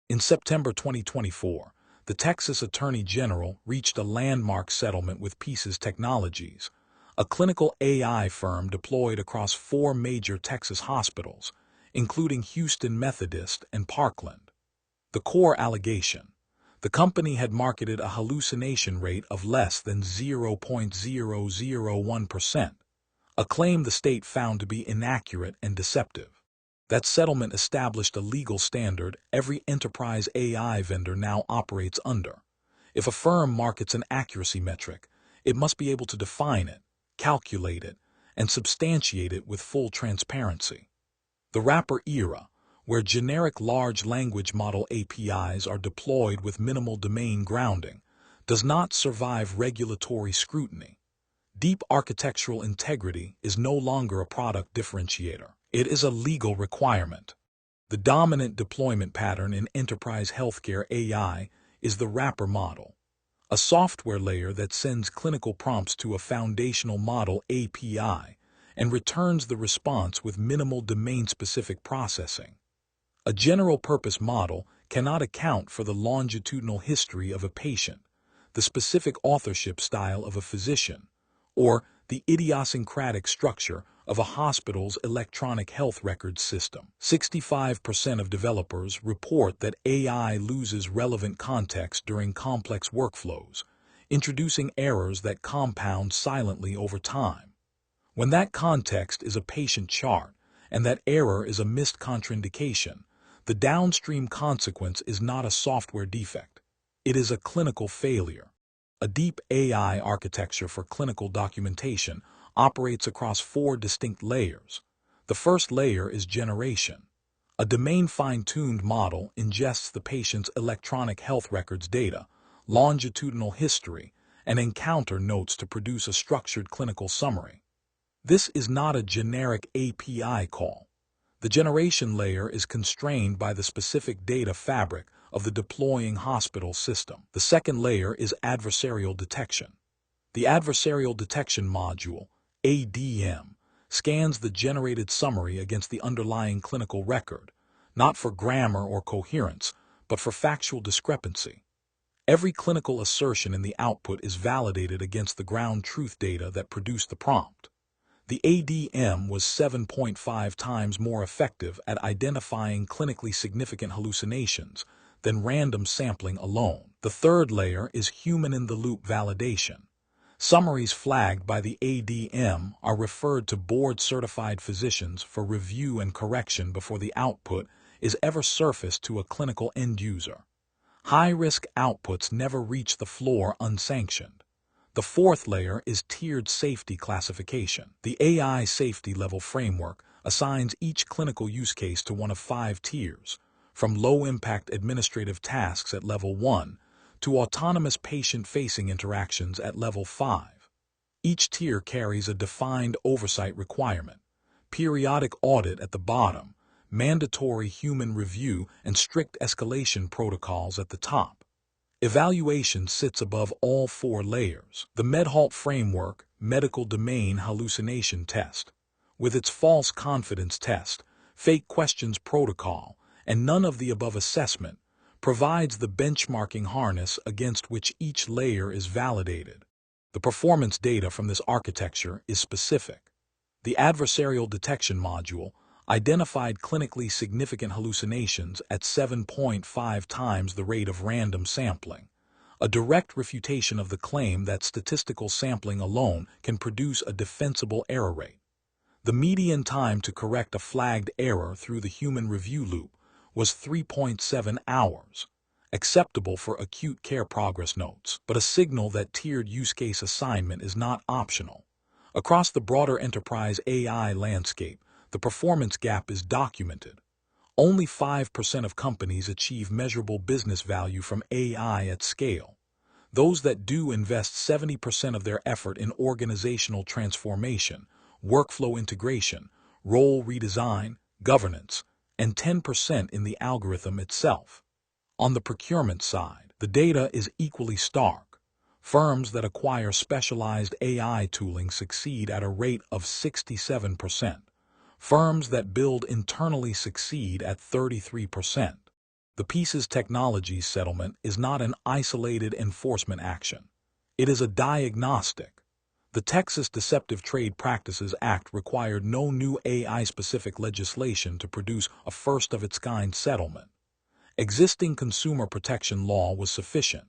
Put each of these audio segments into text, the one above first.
In September 2024, the Texas Attorney General reached a landmark settlement with Pieces Technologies, a clinical AI firm deployed across 4 major Texas hospitals, including Houston Methodist and Parkland. The core allegation: the company had marketed a hallucination rate of less than 0.001%, a claim the state found to be inaccurate and deceptive. That settlement established a legal standard every enterprise AI vendor now operates under. If a firm markets an accuracy metric, it must be able to define it, calculate it, and substantiate it with full transparency. The wrapper era, where generic large language model APIs are deployed with minimal domain grounding, does not survive regulatory scrutiny. Deep architectural integrity is no longer a product differentiator. It is a legal requirement. The dominant deployment pattern in enterprise healthcare AI is the wrapper model, a software layer that sends clinical prompts to a foundational model API and returns the response with minimal domain-specific processing. A general-purpose model cannot account for the longitudinal history of a patient, the specific authorship style of a physician, or the idiosyncratic structure of a hospital's electronic health records system. 65% of developers report that AI loses relevant context during complex workflows, introducing errors that compound silently over time. When that context is a patient chart and that error is a missed contraindication, the downstream consequence is not a software defect. It is a clinical failure. A deep AI architecture for clinical documentation operates across 4 distinct layers. The first layer is generation. A domain fine-tuned model ingests the patient's electronic health records data, longitudinal history, and encounter notes to produce a structured clinical summary. This is not a generic API call. The generation layer is constrained by the specific data fabric of the deploying hospital system. The second layer is adversarial detection. The adversarial detection module, ADM, scans the generated summary against the underlying clinical record, not for grammar or coherence, but for factual discrepancy. Every clinical assertion in the output is validated against the ground truth data that produced the prompt. The ADM was 7.5 times more effective at identifying clinically significant hallucinations than random sampling alone. The third layer is human-in-the-loop validation. Summaries flagged by the ADM are referred to board-certified physicians for review and correction before the output is ever surfaced to a clinical end user. High-risk outputs never reach the floor unsanctioned. The fourth layer is tiered safety classification. The AI safety level framework assigns each clinical use case to one of 5 tiers, from low-impact administrative tasks at level 1 to autonomous patient-facing interactions at level 5. Each tier carries a defined oversight requirement: periodic audit at the bottom, mandatory human review, and strict escalation protocols at the top. Evaluation sits above all 4 layers. The Med-HALT framework, medical domain hallucination test, with its false confidence test, fake questions protocol, and none of the above assessment, provides the benchmarking harness against which each layer is validated. The performance data from this architecture is specific. The adversarial detection module identified clinically significant hallucinations at 7.5 times the rate of random sampling, a direct refutation of the claim that statistical sampling alone can produce a defensible error rate. The median time to correct a flagged error through the human review loop was 3.7 hours, acceptable for acute care progress notes, but a signal that tiered use case assignment is not optional. Across the broader enterprise AI landscape, the performance gap is documented. Only 5% of companies achieve measurable business value from AI at scale. Those that do invest 70% of their effort in organizational transformation, workflow integration, role redesign, governance, and 10% in the algorithm itself. On the procurement side, the data is equally stark. Firms that acquire specialized AI tooling succeed at a rate of 67%. Firms that build internally succeed at 33%. The Pieces Technologies settlement is not an isolated enforcement action. It is a diagnostic. The Texas Deceptive Trade Practices Act required no new AI-specific legislation to produce a first-of-its-kind settlement. Existing consumer protection law was sufficient.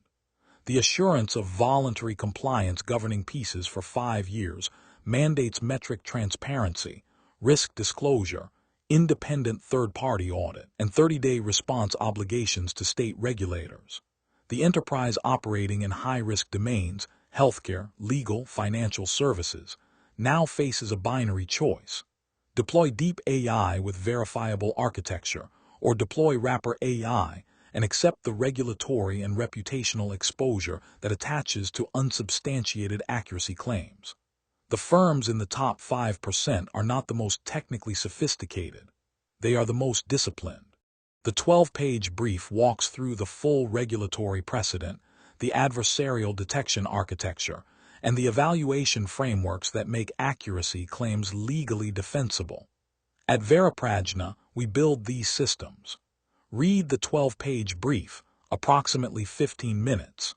The assurance of voluntary compliance governing Pieces for 5 years mandates metric transparency, risk disclosure, independent third-party audit, and 30-day response obligations to state regulators. The enterprise operating in high-risk domains, healthcare, legal, financial services, now faces a binary choice. Deploy deep AI with verifiable architecture, or deploy wrapper AI and accept the regulatory and reputational exposure that attaches to unsubstantiated accuracy claims. The firms in the top 5% are not the most technically sophisticated. They are the most disciplined. The 12-page brief walks through the full regulatory precedent, the adversarial detection architecture, and the evaluation frameworks that make accuracy claims legally defensible. At Veriprajna, we build these systems. Read the 12-page brief, approximately 15 minutes.